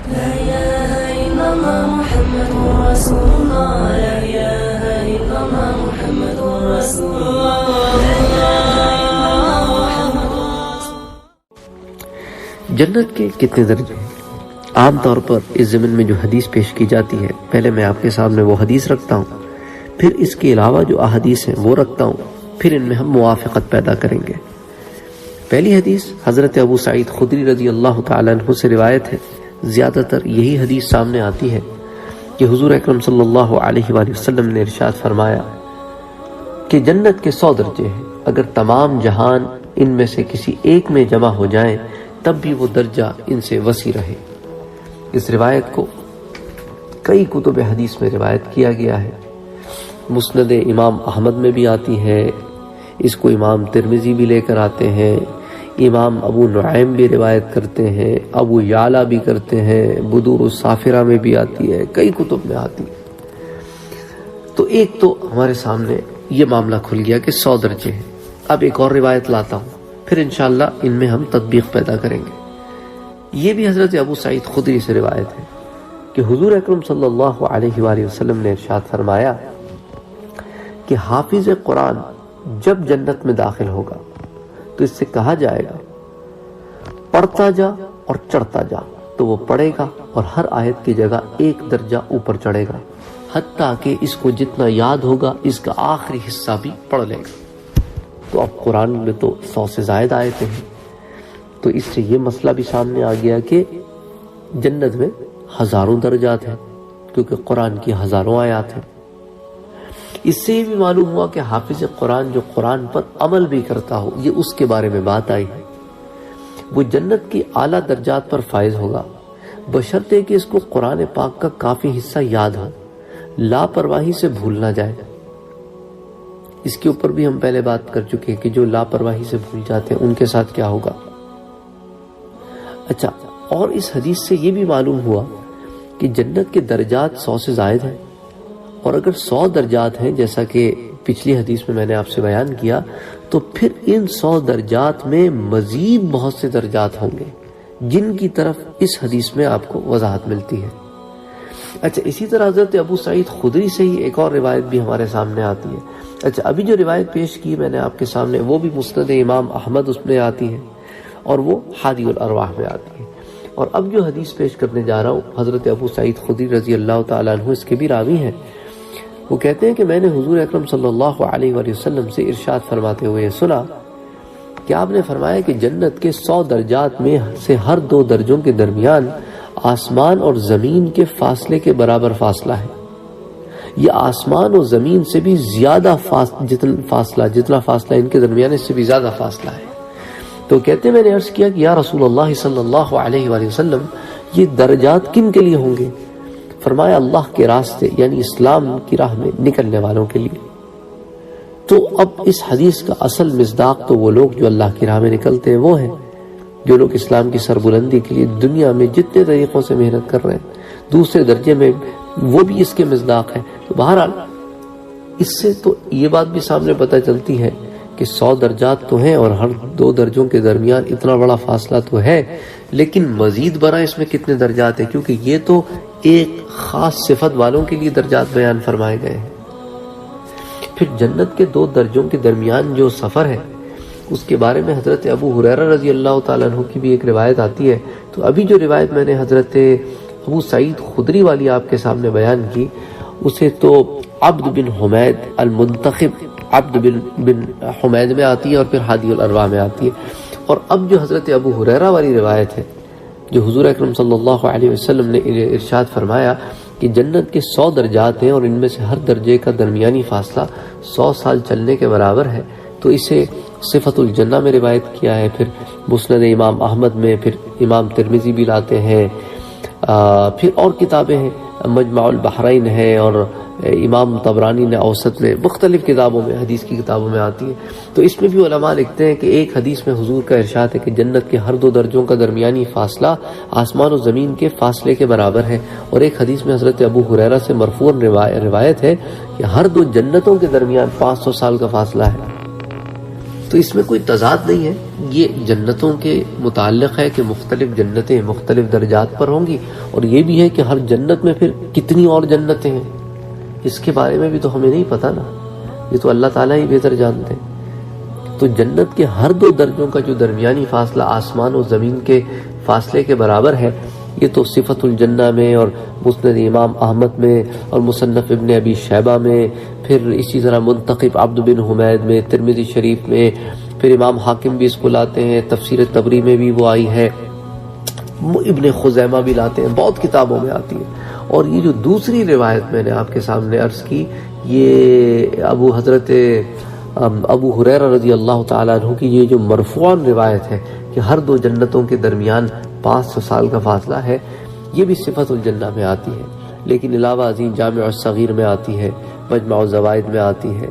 لا إله إلا الله محمد رسول الله لا إله إلا الله محمد رسول الله لا إله إلا الله محمد رسول الله۔ جنت کے کتنے درجے ہیں؟ عام طور پر اس ضمن میں جو حدیث پیش کی جاتی ہے، پہلے میں آپ کے سامنے وہ حدیث رکھتا ہوں، پھر اس کے علاوہ جو احادیث ہیں وہ رکھتا ہوں، پھر ان میں ہم موافقت پیدا کریں گے۔ پہلی حدیث حضرت ابو سعید خدری رضی اللہ تعالیٰ عنہ سے روایت ہے۔ زیادہ تر یہی حدیث سامنے آتی ہے کہ حضور اکرم صلی اللہ علیہ وآلہ وسلم نے ارشاد فرمایا کہ جنت کے 100 درجے ہیں، اگر تمام جہان ان میں سے کسی ایک میں جمع ہو جائیں تب بھی وہ درجہ ان سے وسیع رہے۔ اس روایت کو کئی کتب حدیث میں روایت کیا گیا ہے۔ مسند امام احمد میں بھی آتی ہے، اس کو امام ترمذی بھی لے کر آتے ہیں، امام ابو نعیم بھی روایت کرتے ہیں، ابو یعلا بھی کرتے ہیں، بدور السافرہ میں بھی آتی ہے، کئی کتب میں آتی ہے۔ تو ایک تو ہمارے سامنے یہ معاملہ کھل گیا کہ 100 درجے ہیں۔ اب ایک اور روایت لاتا ہوں، پھر انشاءاللہ ان میں ہم تطبیق پیدا کریں گے۔ یہ بھی حضرت ابو سعید خدری سے روایت ہے کہ حضور اکرم صلی اللہ علیہ وآلہ وسلم نے ارشاد فرمایا کہ حافظ قرآن جب جنت میں داخل ہوگا تو اس سے کہا جائے گا پڑھتا جا اور چڑھتا جا، تو وہ پڑھے گا اور ہر آیت کی جگہ ایک درجہ اوپر چڑھے گا، حتیٰ کہ اس کو جتنا یاد ہوگا اس کا آخری حصہ بھی پڑھ لے گا۔ تو اب قرآن میں تو 100 سے زائد آیتیں ہیں، تو اس سے یہ مسئلہ بھی سامنے آ گیا کہ جنت میں ہزاروں درجات ہیں، کیونکہ قرآن کی ہزاروں آیات ہیں۔ اس سے یہ بھی معلوم ہوا کہ حافظ قرآن جو قرآن پر عمل بھی کرتا ہو، یہ اس کے بارے میں بات آئی ہے، وہ جنت کی اعلیٰ درجات پر فائز ہوگا، بشرطے کہ اس کو قرآن پاک کا کافی حصہ یاد ہو، لاپرواہی سے بھول نہ جائے۔ اس کے اوپر بھی ہم پہلے بات کر چکے ہیں کہ جو لاپرواہی سے بھول جاتے ہیں ان کے ساتھ کیا ہوگا۔ اچھا، اور اس حدیث سے یہ بھی معلوم ہوا کہ جنت کے درجات 100 سے زائد ہیں، اور اگر 100 درجات ہیں جیسا کہ پچھلی حدیث میں میں نے آپ سے بیان کیا، تو پھر ان 100 درجات میں مزید بہت سے درجات ہوں گے جن کی طرف اس حدیث میں آپ کو وضاحت ملتی ہے۔ اچھا، اسی طرح حضرت ابو سعید خدری سے ہی ایک اور روایت بھی ہمارے سامنے آتی ہے۔ اچھا، ابھی جو روایت پیش کی میں نے آپ کے سامنے، وہ بھی مسند امام احمد اس میں آتی ہے اور وہ ہادی الارواح میں آتی ہے۔ اور اب جو حدیث پیش کرنے جا رہا ہوں، حضرت ابو سعید خدری رضی اللہ تعالیٰ عنہ اس کے بھی راوی ہیں۔ وہ کہتے ہیں کہ میں نے حضور اکرم صلی اللہ علیہ وآلہ وسلم سے ارشاد فرماتے ہوئے سنا کہ آپ نے فرمایا کہ جنت کے 100 درجات میں سے ہر 2 درجوں کے درمیان آسمان اور زمین کے فاصلے کے برابر فاصلہ ہے، یہ آسمان اور زمین سے بھی زیادہ جتنا فاصلہ ان کے درمیان اس سے بھی زیادہ فاصلہ ہے۔ تو کہتے ہیں میں نے عرض کیا کہ یا رسول اللہ صلی اللہ علیہ وآلہ وسلم، یہ درجات کن کے لیے ہوں گے؟ فرمایا اللہ کے راستے یعنی اسلام کی راہ میں نکلنے والوں کے لیے۔ تو اب اس حدیث کا اصل مصداق تو وہ لوگ جو اللہ کی راہ میں نکلتے ہیں وہ ہیں، جو لوگ اسلام کی سربلندی کے لیے دنیا میں جتنے طریقوں سے محنت کر رہے ہیں، دوسرے درجے میں وہ بھی اس کے مصداق ہیں۔ تو بہرحال اس سے تو یہ بات بھی سامنے پتہ چلتی ہے کہ 100 درجات تو ہیں اور ہر 2 درجوں کے درمیان اتنا بڑا فاصلہ تو ہے، لیکن مزید برآں اس میں کتنے درجات ہیں، کیونکہ یہ تو ایک خاص صفت والوں کے لیے درجات بیان فرمائے گئے ہیں۔ پھر جنت کے 2 درجوں کے درمیان جو سفر ہے اس کے بارے میں حضرت ابو ہریرہ رضی اللہ تعالیٰ عنہ کی بھی ایک روایت آتی ہے۔ تو ابھی جو روایت میں نے حضرت ابو سعید خدری والی آپ کے سامنے بیان کی، اسے تو عبد بن حمید المنتخب عبد بن حمید میں آتی ہے اور پھر ہادی الارواح میں آتی ہے۔ اور اب جو حضرت ابو ہریرہ والی روایت ہے، جو حضور اکرم صلی اللہ علیہ وسلم نے ارشاد فرمایا کہ جنت کے 100 درجات ہیں اور ان میں سے ہر درجے کا درمیانی فاصلہ 100 سال چلنے کے برابر ہے، تو اسے صفت الجنہ میں روایت کیا ہے، پھر مسند امام احمد میں، پھر امام ترمذی بھی لاتے ہیں، پھر اور کتابیں ہیں، مجمع البحرین ہے، اور امام طبرانی نے اوسط میں، مختلف کتابوں میں، حدیث کی کتابوں میں آتی ہے۔ تو اس میں بھی علماء لکھتے ہیں کہ ایک حدیث میں حضور کا ارشاد ہے کہ جنت کے ہر 2 درجوں کا درمیانی فاصلہ آسمان و زمین کے فاصلے کے برابر ہے، اور ایک حدیث میں حضرت ابو ہریرہ سے مرفوع روایت ہے کہ ہر 2 جنتوں کے درمیان 500 سال کا فاصلہ ہے۔ تو تو اس میں کوئی تضاد نہیں ہے، یہ جنتوں کے متعلق ہے کہ مختلف جنتیں مختلف درجات پر ہوں گی، اور یہ بھی ہے کہ ہر جنت میں پھر کتنی اور جنتیں ہیں اس کے بارے میں بھی تو ہمیں نہیں پتا نا، یہ تو اللہ تعالیٰ ہی بہتر جانتے ہیں۔ تو جنت کے ہر دو درجوں کا جو درمیانی فاصلہ آسمان و زمین کے فاصلے کے برابر ہے، یہ تو صفت الجنہ میں اور مسند امام احمد میں اور مصنف ابن ابی شیبہ میں، پھر اسی طرح منتخب عبد بن حمید میں، ترمذی شریف میں، پھر امام حاکم بھی اس کو لاتے ہیں، تفسیر طبری میں بھی وہ آئی ہے، ابن خزیمہ بھی لاتے ہیں، بہت کتابوں میں آتی ہے۔ اور یہ جو دوسری روایت میں نے آپ کے سامنے عرض کی، یہ حضرت ابو ہریرہ رضی اللہ تعالیٰ عنہ کی یہ جو مرفوعاً روایت ہے کہ ہر دو جنتوں کے درمیان 500 سال کا فاصلہ ہے، یہ بھی صفت الجنہ میں آتی ہے، لیکن علاوہ ازیں جامع الصغیر میں آتی ہے، مجمع الزوائد میں آتی ہے،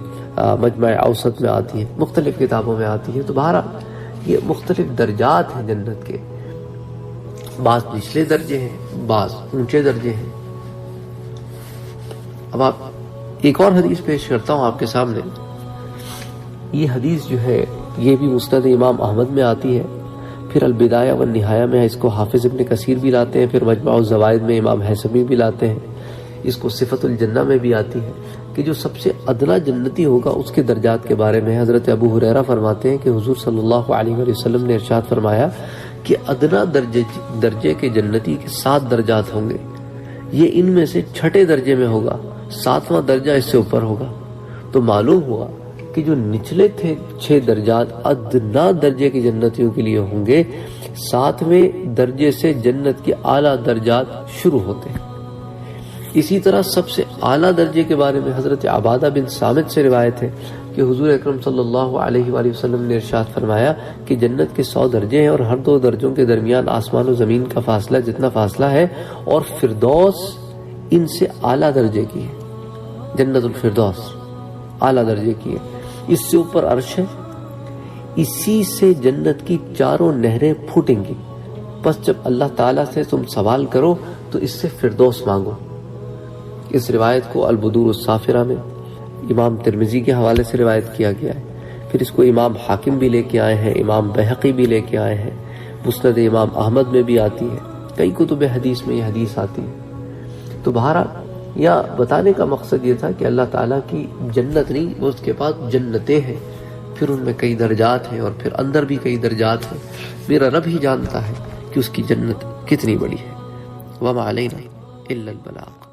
مجمع اوسط میں آتی ہے، مختلف کتابوں میں آتی ہے۔ تو بہرحال یہ مختلف درجات ہیں جنت کے، بعض نچلے درجے ہیں، بعض اونچے درجے ہیں۔ اب آپ ایک اور حدیث پیش کرتا ہوں آپ کے سامنے۔ یہ حدیث جو ہے یہ بھی مسند امام احمد میں آتی ہے، پھر البدایہ والنہایہ میں اس کو حافظ ابن کثیر بھی لاتے ہیں، پھر مجمع الزوائد میں امام حیثمی بھی لاتے ہیں، اس کو صفت الجنہ میں بھی آتی ہے کہ جو سب سے ادنا جنتی ہوگا اس کے درجات کے بارے میں حضرت ابو ہریرہ فرماتے ہیں کہ حضور صلی اللہ علیہ وآلہ وسلم نے ارشاد فرمایا کہ ادنا درجے کے جنتی کے 7 درجات ہوں گے، یہ ان میں سے چھٹے درجے میں ہوگا، 7واں درجہ اس سے اوپر ہوگا۔ تو معلوم ہوا کہ جو نچلے تھے 6 درجات ادنا درجے کے جنتیوں کے لیے ہوں گے، 7ویں درجے سے جنت کے اعلیٰ درجات شروع ہوتے ہیں۔ اسی طرح سب سے اعلیٰ درجے کے بارے میں حضرت عبادہ بن صامت سے روایت ہے کہ حضور اکرم صلی اللہ علیہ وآلہ وسلم نے ارشاد فرمایا کہ جنت کے 100 درجے ہیں، اور ہر دو درجوں کے درمیان آسمان و زمین کا فاصلہ جتنا فاصلہ ہے، اور فردوس ان سے اعلیٰ درجے کی ہے، جنت الفردوس اعلیٰ درجے کی ہے، اس سے اوپر عرش ہے، اسی سے جنت کی 4 نہریں پھوٹیں گی۔ بس جب اللہ تعالیٰ سے تم سوال کرو تو اس سے فردوس مانگو۔ اس روایت کو البدور الصافرہ میں امام ترمذی کے حوالے سے روایت کیا گیا ہے، پھر اس کو امام حاکم بھی لے کے آئے ہیں، امام بہقی بھی لے کے آئے ہیں، مسند امام احمد میں بھی آتی ہے، کئی کتب حدیث میں یہ حدیث آتی ہے۔ تو بہرحال یا بتانے کا مقصد یہ تھا کہ اللہ تعالیٰ کی جنت نہیں، وہ اس کے پاس جنتیں ہیں، پھر ان میں کئی درجات ہیں، اور پھر اندر بھی کئی درجات ہیں۔ میرا رب ہی جانتا ہے کہ اس کی جنت کتنی بڑی ہے۔ وما علینا الا البلاغ۔